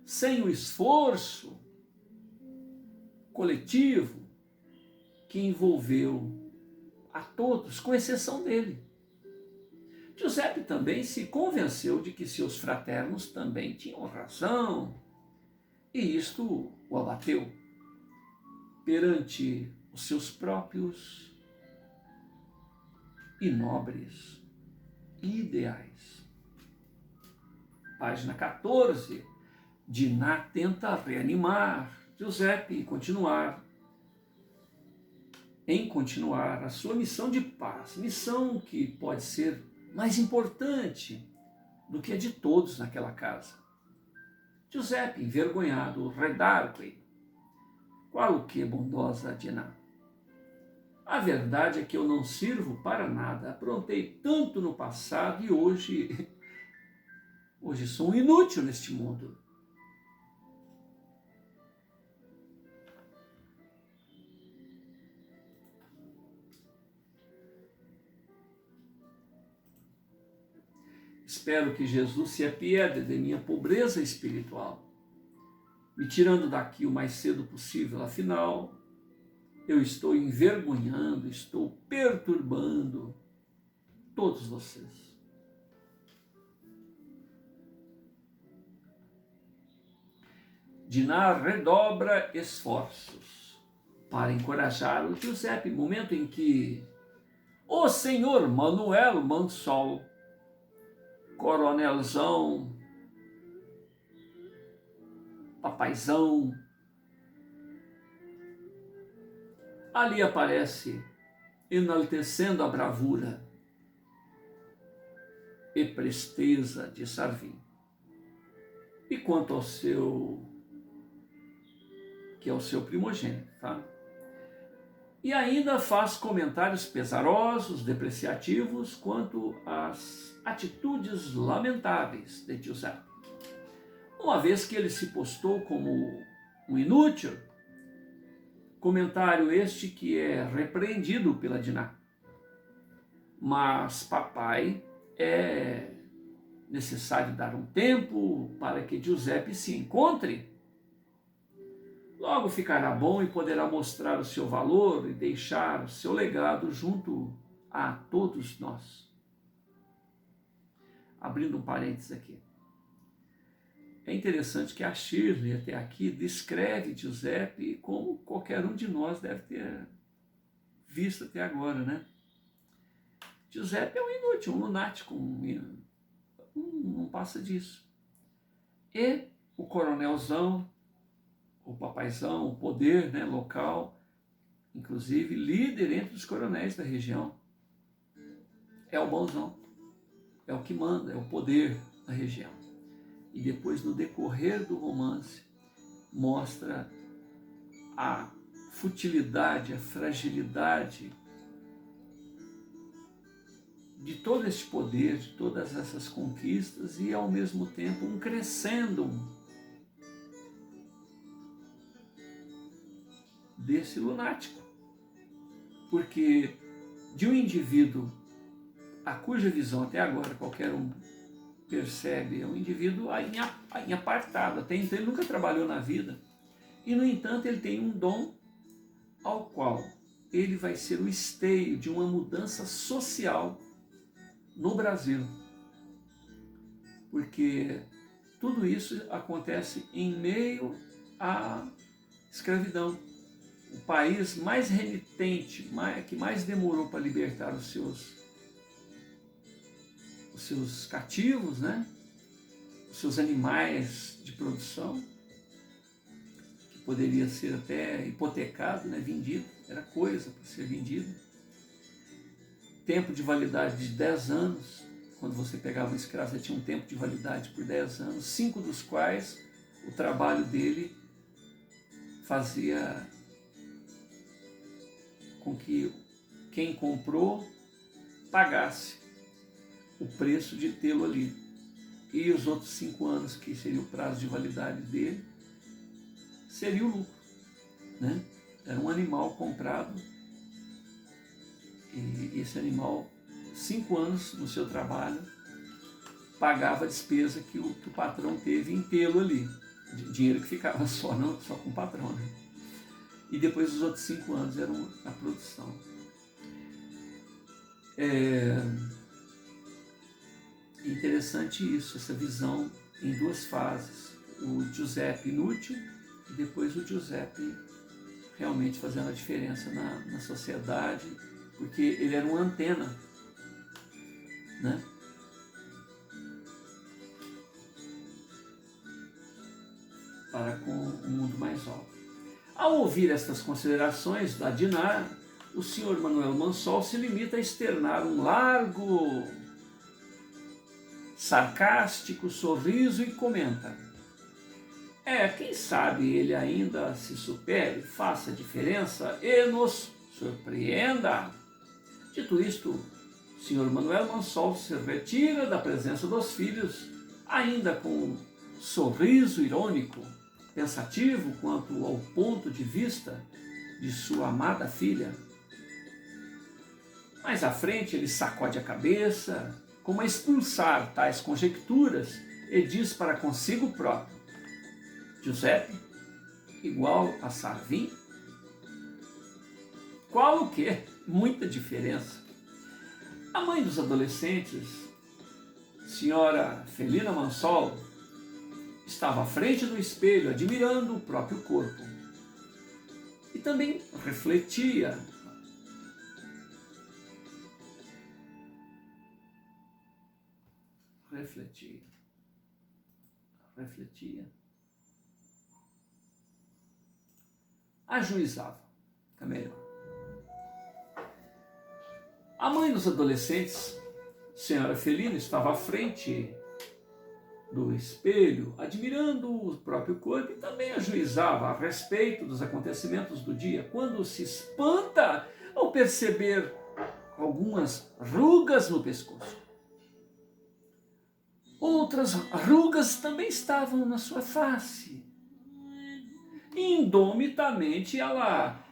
sem o esforço coletivo que envolveu a todos, com exceção dele. Giuseppe também se convenceu de que seus fraternos também tinham razão, e isto o abateu perante os seus próprios e nobres ideais. Página 14, Diná tenta reanimar Giuseppe e continuar a sua missão de paz, missão que pode ser mais importante do que a de todos naquela casa. Giuseppe, envergonhado, redarque: qual o que, bondosa Diná? A verdade é que eu não sirvo para nada, aprontei tanto no passado e hoje sou um inútil neste mundo. Espero que Jesus se apiede de minha pobreza espiritual, me tirando daqui o mais cedo possível, afinal, eu estou envergonhando, estou perturbando todos vocês. Diná redobra esforços para encorajar o Giuseppe, momento em que o senhor Manuel Mansol, coronelzão, papaizão, ali aparece enaltecendo a bravura e presteza de Sarvim. E quanto ao seu, que é o seu primogênito, tá? E ainda faz comentários pesarosos, depreciativos, quanto às atitudes lamentáveis de Giuseppe. Uma vez que ele se postou como um inútil, comentário este que é repreendido pela Diná. Mas, papai, é necessário dar um tempo para que Giuseppe se encontre. Logo ficará bom e poderá mostrar o seu valor e deixar o seu legado junto a todos nós. Abrindo um parênteses aqui. É interessante que a Shirley, até aqui, descreve Giuseppe como qualquer um de nós deve ter visto até agora, né? Giuseppe é um inútil, um lunático, não passa disso. E o coronelzão, o papaizão, o poder, né, local, inclusive líder entre os coronéis da região, é o bonzão, é o que manda, é o poder da região. E depois, no decorrer do romance, mostra a futilidade, a fragilidade de todo esse poder, de todas essas conquistas e, ao mesmo tempo, um crescendo desse lunático. Porque de um indivíduo a cuja visão até agora qualquer um percebe, é um indivíduo em apartado, até então ele nunca trabalhou na vida, e no entanto ele tem um dom ao qual ele vai ser o esteio de uma mudança social no Brasil, porque tudo isso acontece em meio à escravidão. O país mais renitente, que mais demorou para libertar os seus cativos, né? Os seus animais de produção, que poderia ser até hipotecado, né? Vendido, era coisa para ser vendido. Tempo de validade de 10 anos, quando você pegava um escravo, você tinha um tempo de validade por 10 anos, 5 dos quais o trabalho dele fazia com que quem comprou pagasse o preço de tê-lo ali. E os outros 5 anos, que seria o prazo de validade dele, seria o lucro, né? Era um animal comprado e esse animal, 5 anos no seu trabalho, pagava a despesa que o patrão teve em tê-lo ali. dinheiro que ficava só com o patrão, né? E depois os outros 5 anos eram a produção. É interessante isso, essa visão em 2 fases. O Giuseppe inútil e depois o Giuseppe realmente fazendo a diferença na sociedade, porque ele era uma antena, né? Para com o mundo mais alto. Ao ouvir estas considerações da Dinar, o senhor Manuel Mansol se limita a externar um largo, sarcástico sorriso e comenta: quem sabe ele ainda se supere, faça diferença e nos surpreenda. Dito isto, o senhor Manuel Mansol se retira da presença dos filhos, ainda com um sorriso irônico, pensativo quanto ao ponto de vista de sua amada filha. Mais à frente ele sacode a cabeça, como a expulsar tais conjecturas, e diz para consigo próprio: Giuseppe igual a Sarvin? Qual o quê? Muita diferença. A mãe dos adolescentes, senhora Felina Mansol, estava à frente do espelho, admirando o próprio corpo. E também refletia. Ajuizava. Fica melhor. A mãe dos adolescentes, senhora Felina, estava à frente do espelho, admirando o próprio corpo, e também ajuizava a respeito dos acontecimentos do dia, quando se espanta ao perceber algumas rugas no pescoço. Outras rugas também estavam na sua face. Indomitamente ela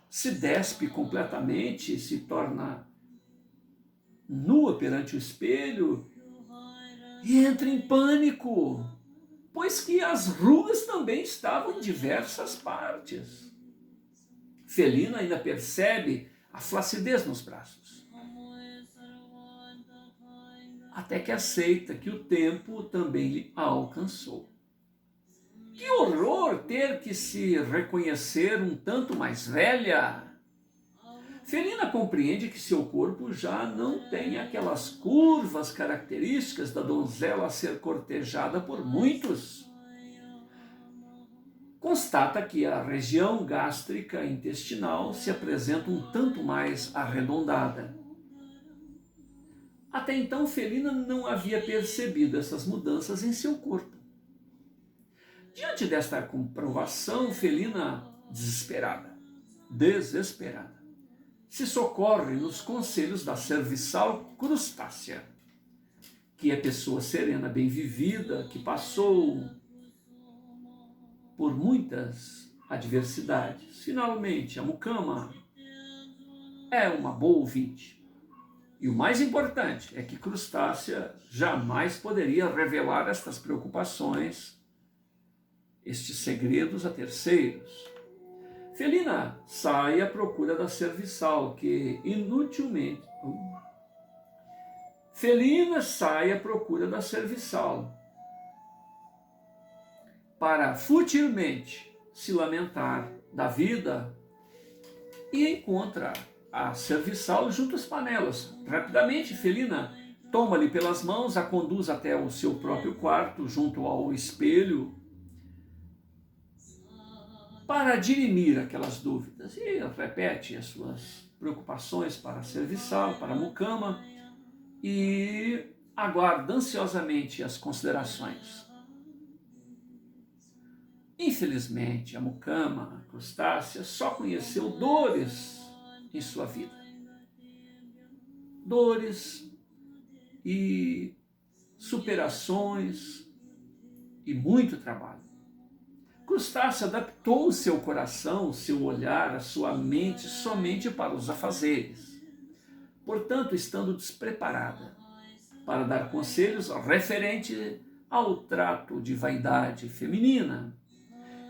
se despe completamente, se torna nua perante o espelho e entra em pânico, pois que as rugas também estavam em diversas partes. Felina ainda percebe a flacidez nos braços, até que aceita que o tempo também lhe alcançou. Que horror ter que se reconhecer um tanto mais velha! Felina compreende que seu corpo já não tem aquelas curvas características da donzela a ser cortejada por muitos. Constata que a região gástrica intestinal se apresenta um tanto mais arredondada. Até então, Felina não havia percebido essas mudanças em seu corpo. Diante desta comprovação, Felina, desesperada, se socorre nos conselhos da serviçal Crustácia, que é pessoa serena, bem vivida, que passou por muitas adversidades. Finalmente, a mucama é uma boa ouvinte. E o mais importante é que Crustácia jamais poderia revelar estas preocupações, estes segredos a terceiros. Felina sai à procura da serviçal, que inutilmente... Felina sai à procura da serviçal, para futilmente se lamentar da vida, e encontra a serviçal junto às panelas. Rapidamente, Felina toma-lhe pelas mãos, a conduz até o seu próprio quarto, junto ao espelho, para dirimir aquelas dúvidas, e repete as suas preocupações para a serviçal, para a mucama, e aguarda ansiosamente as considerações. Infelizmente, a mucama, a Crustácia, só conheceu dores em sua vida. Dores e superações e muito trabalho. Crustácia adaptou o seu coração, o seu olhar, a sua mente somente para os afazeres. Portanto, estando despreparada para dar conselhos referente ao trato de vaidade feminina.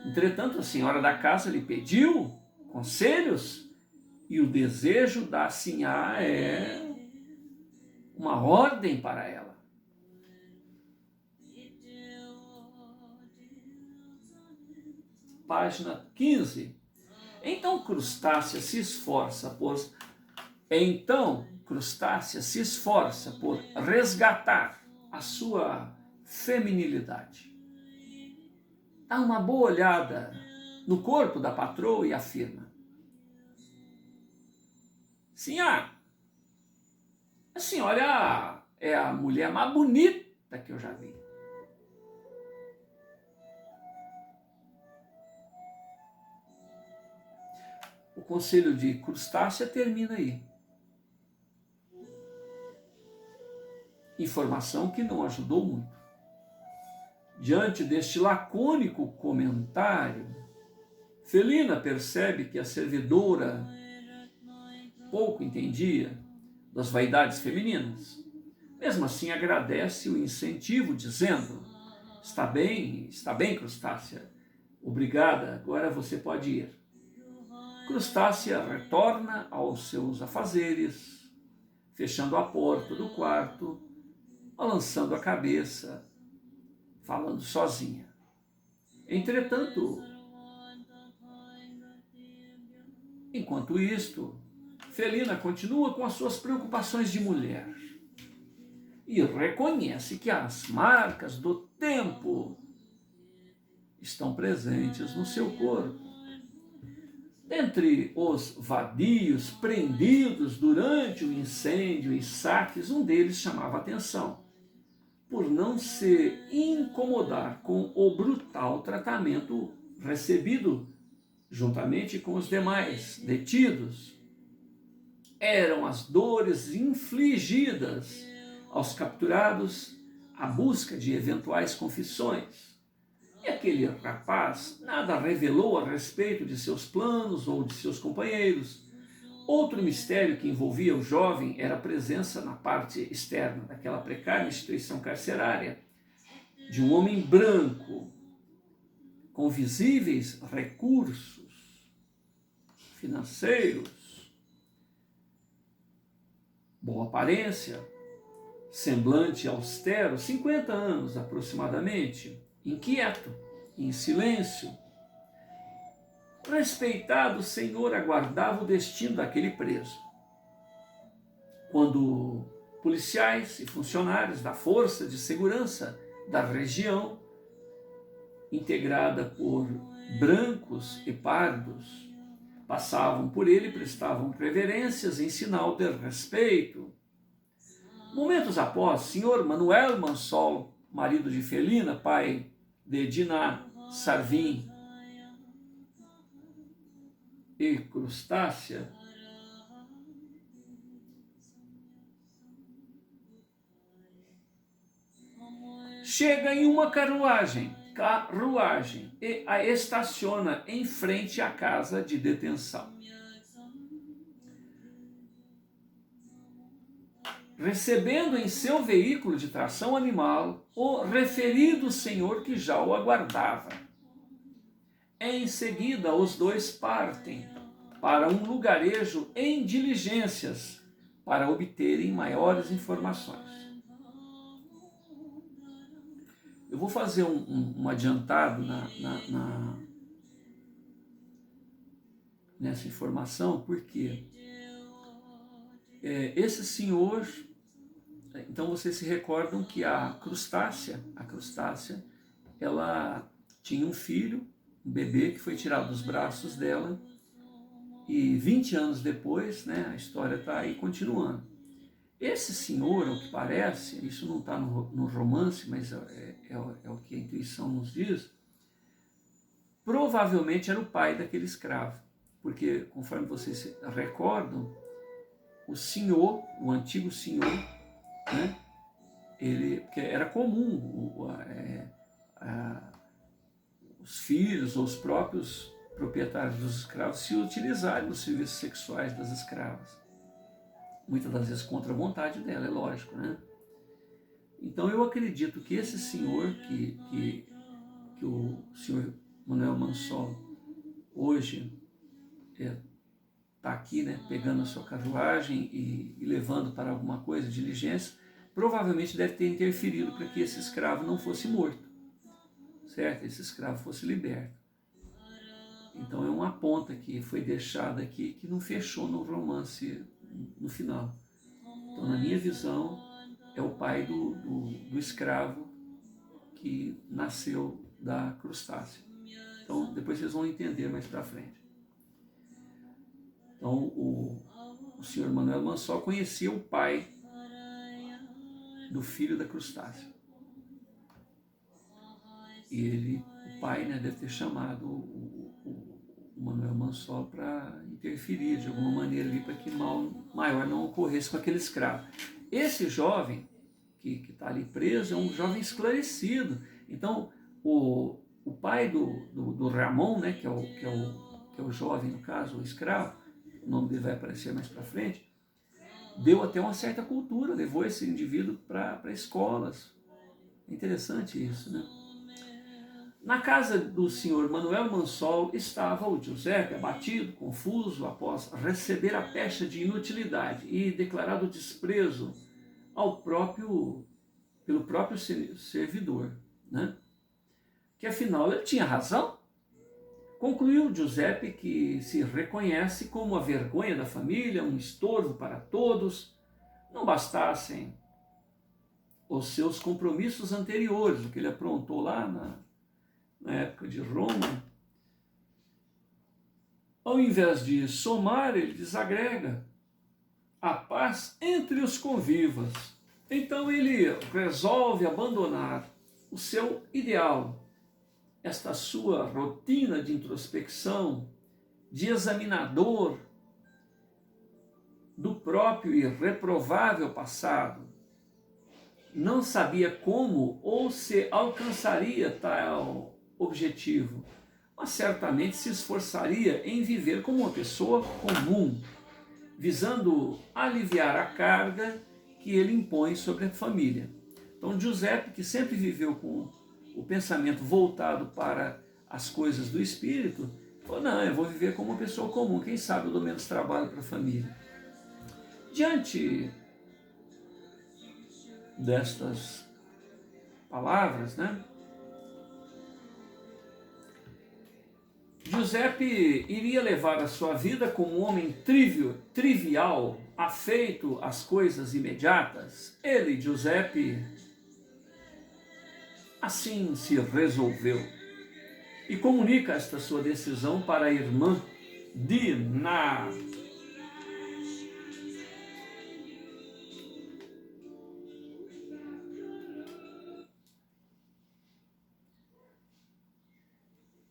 Entretanto, a senhora da casa lhe pediu conselhos e o desejo da sinhá é uma ordem para ela. Página 15. Então Crustácia se esforça por resgatar a sua feminilidade. Dá uma boa olhada no corpo da patroa e afirma: Sinhá, a senhora é a mulher mais bonita que eu já vi. O conselho de Crustácia termina aí. Informação que não ajudou muito. Diante deste lacônico comentário, Felina percebe que a servidora pouco entendia das vaidades femininas. Mesmo assim, agradece o incentivo, dizendo: está bem, Crustácia. Obrigada, agora você pode ir. Crustácia retorna aos seus afazeres, fechando a porta do quarto, balançando a cabeça, falando sozinha. Entretanto, enquanto isto, Felina continua com as suas preocupações de mulher e reconhece que as marcas do tempo estão presentes no seu corpo. Dentre os vadios prendidos durante o incêndio e saques, um deles chamava atenção, por não se incomodar com o brutal tratamento recebido juntamente com os demais detidos. Eram as dores infligidas aos capturados à busca de eventuais confissões. E aquele rapaz nada revelou a respeito de seus planos ou de seus companheiros. Outro mistério que envolvia o jovem era a presença na parte externa daquela precária instituição carcerária de um homem branco, com visíveis recursos financeiros, boa aparência, semblante austero, 50 anos aproximadamente, inquieto, em silêncio. O respeitado senhor aguardava o destino daquele preso. Quando policiais e funcionários da Força de Segurança da região, integrada por brancos e pardos, passavam por ele e prestavam reverências em sinal de respeito. Momentos após, senhor Manuel Mansol, marido de Felina, pai de Diná, Sarvim e Crustácia, chega em uma carruagem e a estaciona em frente à casa de detenção. Recebendo em seu veículo de tração animal o referido senhor que já o aguardava. Em seguida, os dois partem para um lugarejo em diligências para obterem maiores informações. Eu vou fazer um adiantado nessa informação, porque esse senhor... Então vocês se recordam que a Crustácia, ela tinha um filho, um bebê que foi tirado dos braços dela, e 20 anos depois, né, a história está aí continuando. Esse senhor, ao que parece, isso não está no romance, mas é o que a intuição nos diz, provavelmente era o pai daquele escravo, porque, conforme vocês se recordam, o senhor, o antigo senhor, né, porque era comum os filhos ou os próprios proprietários dos escravos se utilizarem nos serviços sexuais das escravas. Muitas das vezes contra a vontade dela, é lógico, né? Então eu acredito que esse senhor, que o senhor Manuel Mansol hoje está aqui, né, pegando a sua carruagem e levando para alguma coisa, diligência, provavelmente deve ter interferido para que esse escravo não fosse morto, certo? Esse escravo fosse liberto. Então é uma ponta que foi deixada aqui que não fechou no romance no final. Então, na minha visão, é o pai do escravo que nasceu da crustácea. Então, depois vocês vão entender mais para frente. Então, o senhor Manuel Mansol conhecia o pai do filho da crustácea. E ele, o pai, né, deve ter chamado o Manuel Mansol para interferir de alguma maneira ali para que mal maior não ocorresse com aquele escravo. Esse jovem que está ali preso é um jovem esclarecido. Então, o pai do Ramon, né, que é o jovem, no caso, o escravo, o nome dele vai aparecer mais para frente, deu até uma certa cultura, levou esse indivíduo para escolas. É interessante isso, né? Na casa do senhor Manuel Mansol estava o Giuseppe, abatido, confuso, após receber a pecha de inutilidade e declarado desprezo pelo próprio servidor, né? Que afinal ele tinha razão. Concluiu Giuseppe que se reconhece como a vergonha da família, um estorvo para todos. Não bastassem os seus compromissos anteriores, o que ele aprontou lá na época de Roma. Ao invés de somar, ele desagrega a paz entre os convivas. Então ele resolve abandonar o seu ideal, esta sua rotina de introspecção, de examinador do próprio e reprovável passado. Não sabia como ou se alcançaria tal objetivo, mas certamente se esforçaria em viver como uma pessoa comum, visando aliviar a carga que ele impõe sobre a família. Então, Giuseppe, que sempre viveu com o pensamento voltado para as coisas do espírito, falou, não, eu vou viver como uma pessoa comum, quem sabe eu dou menos trabalho para a família. Diante destas palavras, né, Giuseppe iria levar a sua vida como um homem trivial, afeito às coisas imediatas. Ele, Giuseppe, assim se resolveu e comunica esta sua decisão para a irmã Dina.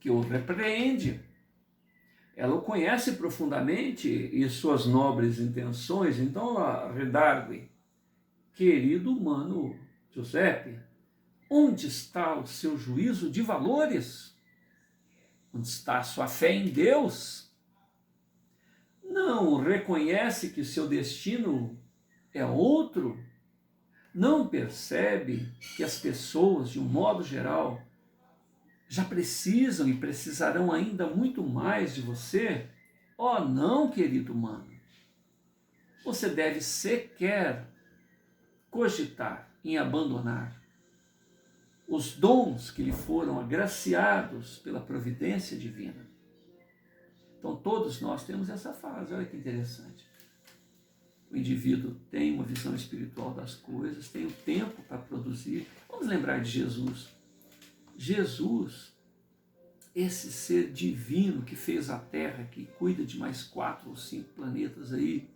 Que o repreende. Ela o conhece profundamente e suas nobres intenções, então ela redargue, querido mano Giuseppe, onde está o seu juízo de valores? Onde está a sua fé em Deus? Não reconhece que seu destino é outro? Não percebe que as pessoas, de um modo geral, já precisam e precisarão ainda muito mais de você? Oh, não, querido humano. Você deve sequer cogitar em abandonar os dons que lhe foram agraciados pela providência divina. Então, todos nós temos essa fase, olha que interessante. O indivíduo tem uma visão espiritual das coisas, tem o tempo para produzir. Vamos lembrar de Jesus. Jesus, esse ser divino que fez a Terra, que cuida de mais 4 ou 5 planetas aí,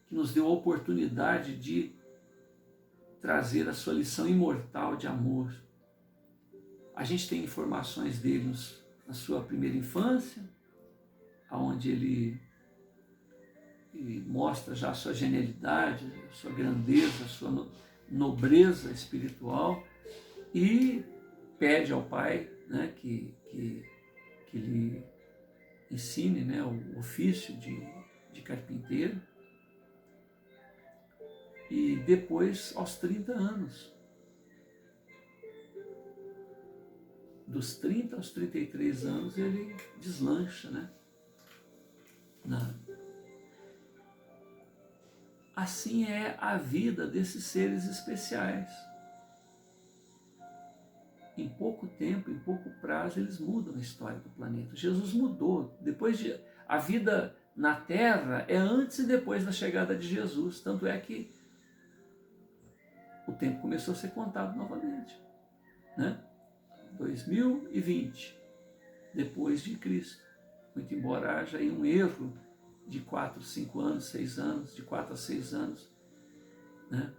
que nos deu a oportunidade de trazer a sua lição imortal de amor. A gente tem informações dele na sua primeira infância, onde ele mostra já a sua genialidade, a sua grandeza, a sua nobreza espiritual e pede ao Pai, né, que lhe ensine, né, o ofício de carpinteiro. E depois, aos 30 anos, dos 30 aos 33 anos, ele deslancha, né? Assim é a vida desses seres especiais. Em pouco tempo, em pouco prazo, eles mudam a história do planeta. Jesus mudou. A vida na Terra é antes e depois da chegada de Jesus. Tanto é que o tempo começou a ser contado novamente, né? 2020, depois de Cristo. Muito embora haja aí um erro de 4, 5 anos, 6 anos, de 4 a 6 anos, né?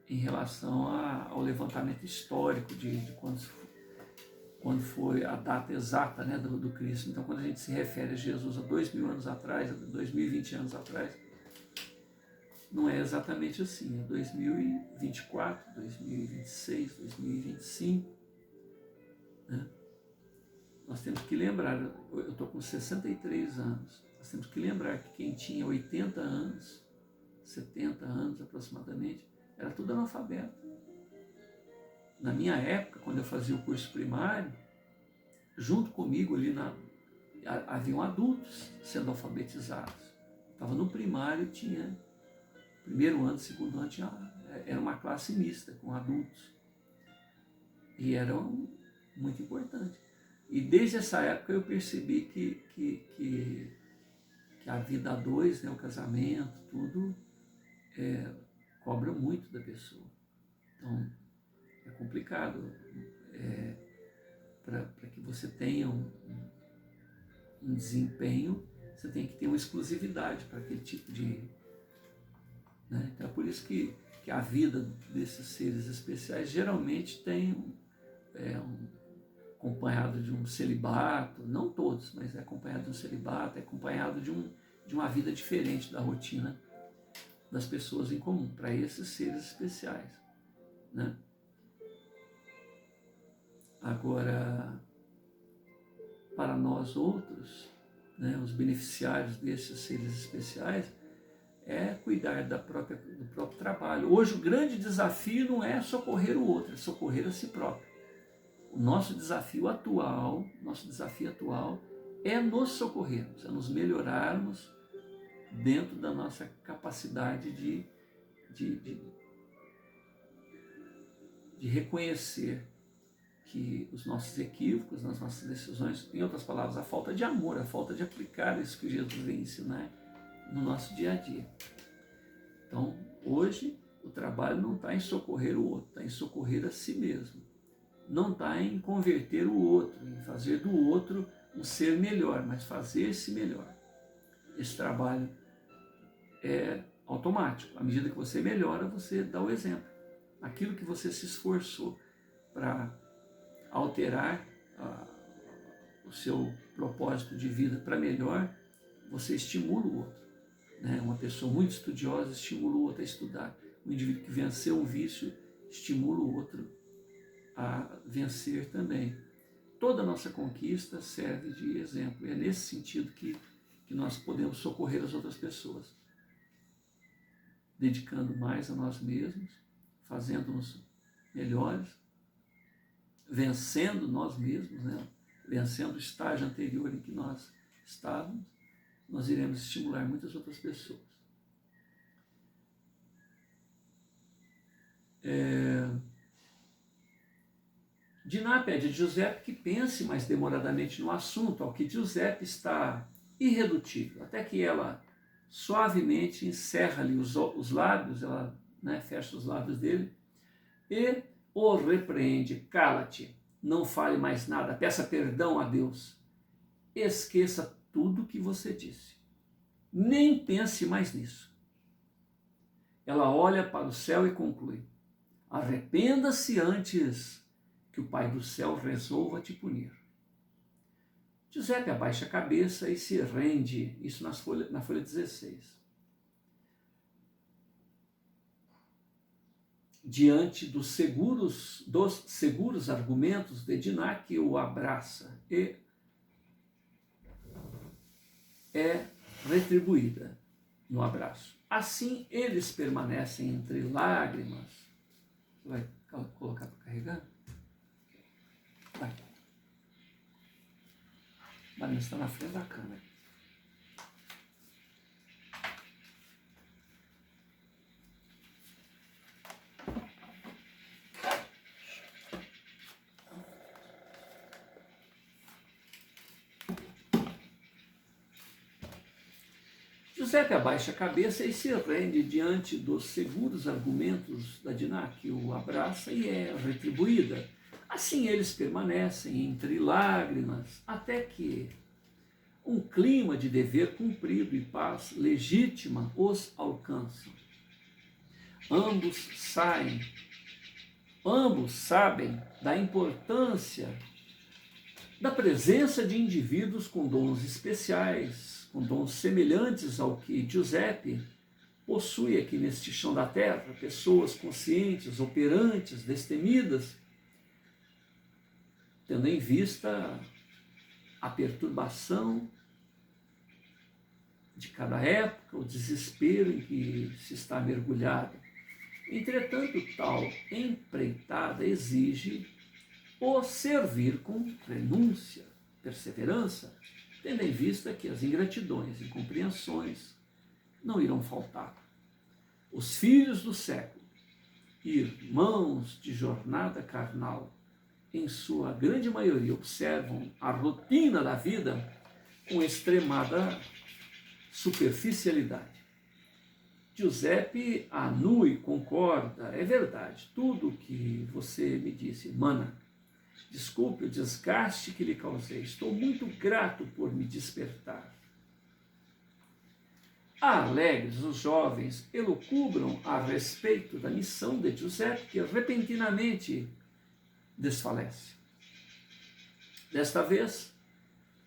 Em relação ao levantamento histórico de quando foi a data exata, né, do Cristo. Então, quando a gente se refere a Jesus há 2.000 anos atrás, 2.020 anos atrás, não é exatamente assim. É 2024, 2026, 2025. Né? Nós temos que lembrar, eu estou com 63 anos, nós temos que lembrar que quem tinha 80 anos, 70 anos aproximadamente, era tudo analfabeto. Na minha época, quando eu fazia o curso primário, junto comigo ali haviam adultos sendo alfabetizados. Estava no primário, tinha primeiro ano, segundo ano, era uma classe mista com adultos. E era muito importante. E desde essa época eu percebi que a vida a dois, né, o casamento, tudo, cobra muito da pessoa. Então, é complicado. Para que você tenha um desempenho, você tem que ter uma exclusividade para aquele tipo de... Né? Então é por isso que a vida desses seres especiais geralmente tem acompanhado de um celibato, não todos, mas é acompanhado de um celibato, é acompanhado de uma vida diferente da rotina das pessoas em comum, para esses seres especiais. Né? Agora, para nós outros, né, os beneficiários desses seres especiais, é cuidar do próprio trabalho. Hoje o grande desafio não é socorrer o outro, é socorrer a si próprio. O nosso desafio atual é nos socorrermos, é nos melhorarmos dentro da nossa capacidade de reconhecer que os nossos equívocos, nas nossas decisões, em outras palavras, a falta de amor, a falta de aplicar isso que Jesus vem ensinar no nosso dia a dia. Então, hoje, o trabalho não está em socorrer o outro, está em socorrer a si mesmo. Não está em converter o outro, em fazer do outro um ser melhor, mas fazer-se melhor. Esse trabalho é automático. À medida que você melhora, você dá o exemplo. Aquilo que você se esforçou para alterar o seu propósito de vida para melhor, você estimula o outro. Né? Uma pessoa muito estudiosa estimula o outro a estudar. Um indivíduo que venceu um vício estimula o outro a vencer também. Toda a nossa conquista serve de exemplo. E é nesse sentido que nós podemos socorrer as outras pessoas. Dedicando mais a nós mesmos, fazendo-nos melhores, vencendo nós mesmos, né? Vencendo o estágio anterior em que nós estávamos, nós iremos estimular muitas outras pessoas. Diná pede a Giuseppe que pense mais demoradamente no assunto, ao que Giuseppe está irredutível, até que ela suavemente encerra-lhe os lábios, ela, né, fecha os lábios dele, e o repreende: cala-te, não fale mais nada, peça perdão a Deus, esqueça tudo o que você disse, nem pense mais nisso. Ela olha para o céu e conclui: arrependa-se antes que o Pai do céu resolva te punir. Giuseppe abaixa a cabeça e se rende, isso na folha 16. Diante dos seguros argumentos de Diná, que o abraça e é retribuída. no abraço. Assim eles permanecem entre lágrimas. Vai colocar para carregar? Vai. Marina está na frente da câmera. Giuseppe abaixa a cabeça e se rende diante dos seguros argumentos da Diná, que o abraça e é retribuída. Assim eles permanecem entre lágrimas, até que um clima de dever cumprido e paz legítima os alcança. Ambos sabem da importância da presença de indivíduos com dons especiais, com dons semelhantes ao que Giuseppe possui aqui neste chão da terra, pessoas conscientes, operantes, destemidas, tendo em vista a perturbação de cada época, o desespero em que se está mergulhado. Entretanto, tal empreitada exige o servir com renúncia, perseverança, tendo em vista que as ingratidões e incompreensões não irão faltar. Os filhos do século, irmãos de jornada carnal, em sua grande maioria observam a rotina da vida com extremada superficialidade. Giuseppe anua e concorda, é verdade, tudo o que você me disse, mana. Desculpe o desgaste que lhe causei, estou muito grato por me despertar. Alegres, os jovens elucubram a respeito da missão de Giuseppe, que repentinamente desfalece. Desta vez,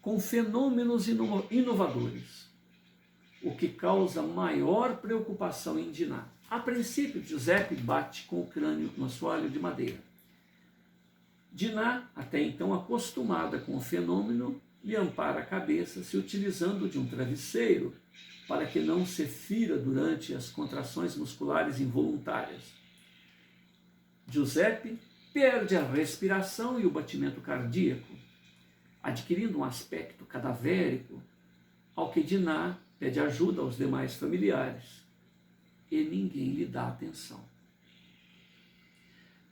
com fenômenos inovadores, o que causa maior preocupação em Diná. A princípio, Giuseppe bate com o crânio no assoalho de madeira. Diná, até então acostumada com o fenômeno, lhe ampara a cabeça, se utilizando de um travesseiro para que não se fira durante as contrações musculares involuntárias. Giuseppe perde a respiração e o batimento cardíaco, adquirindo um aspecto cadavérico, ao que Diná pede ajuda aos demais familiares e ninguém lhe dá atenção.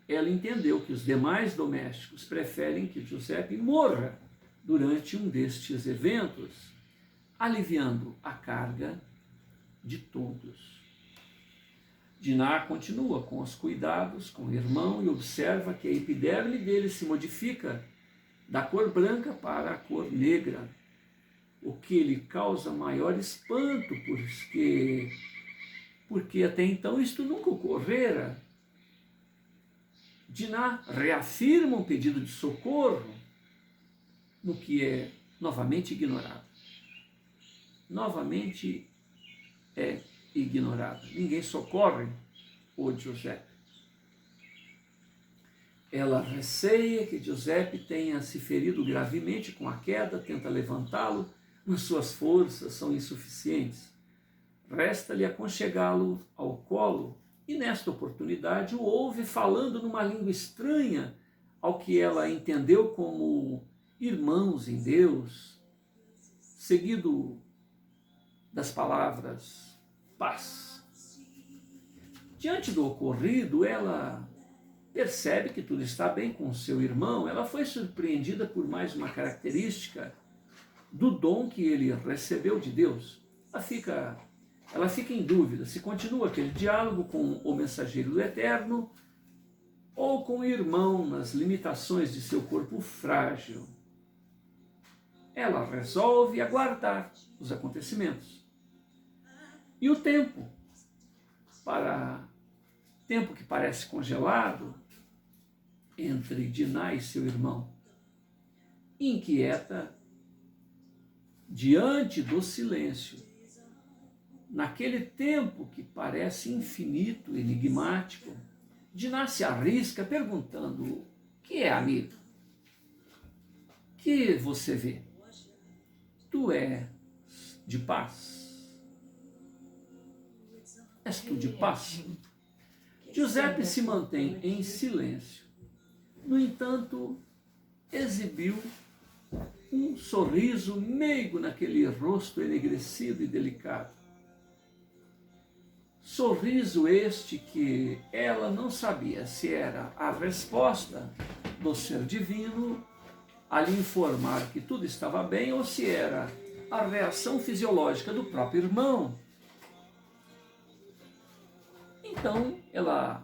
Ela entendeu que os demais domésticos preferem que Giuseppe morra durante um destes eventos, aliviando a carga de todos. Diná continua com os cuidados com o irmão e observa que a epiderme dele se modifica da cor branca para a cor negra, o que lhe causa maior espanto, porque até então isto nunca ocorrera. Diná reafirma um pedido de socorro, no que é novamente ignorado. Novamente é ignorado. Ninguém socorre o Giuseppe. Ela receia que Giuseppe tenha se ferido gravemente com a queda, tenta levantá-lo, mas suas forças são insuficientes. Resta-lhe aconchegá-lo ao colo e, nesta oportunidade, o ouve falando numa língua estranha ao que ela entendeu como irmãos em Deus, seguido das palavras paz. Diante do ocorrido, ela percebe que tudo está bem com seu irmão. Ela foi surpreendida por mais uma característica do dom que ele recebeu de Deus. Ela fica em dúvida se continua aquele diálogo com o mensageiro do Eterno ou com o irmão nas limitações de seu corpo frágil. Ela resolve aguardar os acontecimentos. E o tempo que parece congelado entre Diná e seu irmão, inquieta diante do silêncio, naquele tempo que parece infinito, enigmático, Diná se arrisca perguntando: o que é, amigo? Que você vê? Tu és de paz? és tu de paz? Giuseppe se mantém em silêncio. No entanto, exibiu um sorriso meigo naquele rosto enegrecido e delicado. Sorriso este que ela não sabia se era a resposta do ser divino a lhe informar que tudo estava bem ou se era a reação fisiológica do próprio irmão. Então, ela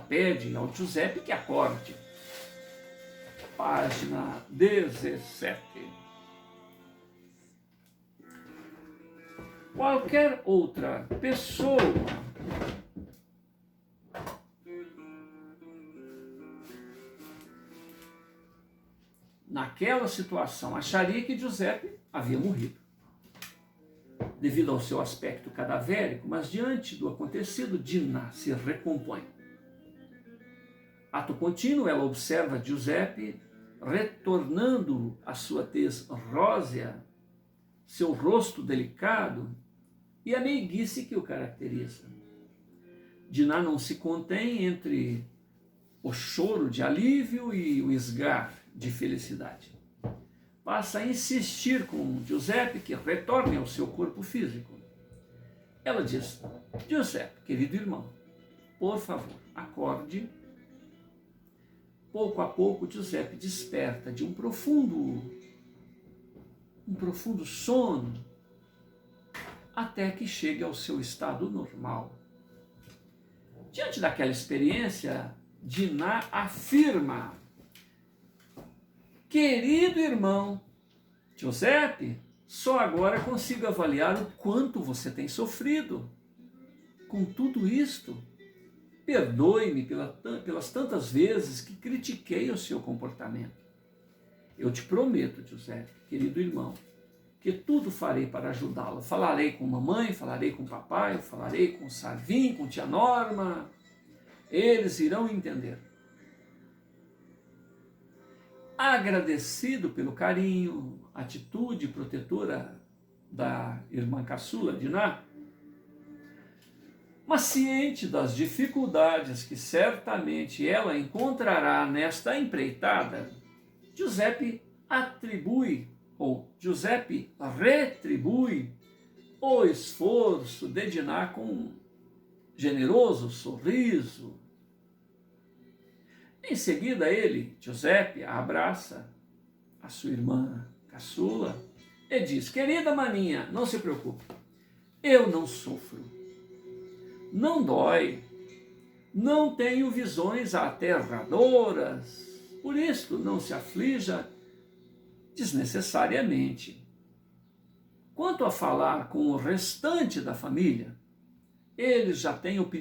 pede ao Giuseppe que acorde. Página 17. Qualquer outra pessoa naquela situação acharia que Giuseppe havia morrido, devido ao seu aspecto cadavérico, mas diante do acontecido, Dinah se recompõe. Ato contínuo, ela observa Giuseppe retornando a sua tez rósea, seu rosto delicado e a meiguice que o caracteriza. Dinah não se contém entre o choro de alívio e o esgar de felicidade. Passa a insistir com Giuseppe que retorne ao seu corpo físico. Ela diz: Giuseppe, querido irmão, por favor, acorde. Pouco a pouco, Giuseppe desperta de um profundo sono, até que chegue ao seu estado normal. Diante daquela experiência, Dinah afirma: querido irmão, Giuseppe, só agora consigo avaliar o quanto você tem sofrido. Com tudo isto, perdoe-me pelas tantas vezes que critiquei o seu comportamento. Eu te prometo, Giuseppe, querido irmão, que tudo farei para ajudá-lo. Falarei com mamãe, falarei com papai, falarei com Sarvin, com tia Norma. Eles irão entender. Agradecido pelo carinho, atitude protetora da irmã caçula, Dinah, mas ciente das dificuldades que certamente ela encontrará nesta empreitada, Giuseppe retribui o esforço de Dinah com um generoso sorriso. Em seguida, Giuseppe, abraça a sua irmã caçula e diz: querida maninha, não se preocupe, eu não sofro, não dói, não tenho visões aterradoras, por isso não se aflija desnecessariamente. Quanto a falar com o restante da família, eles já têm opinião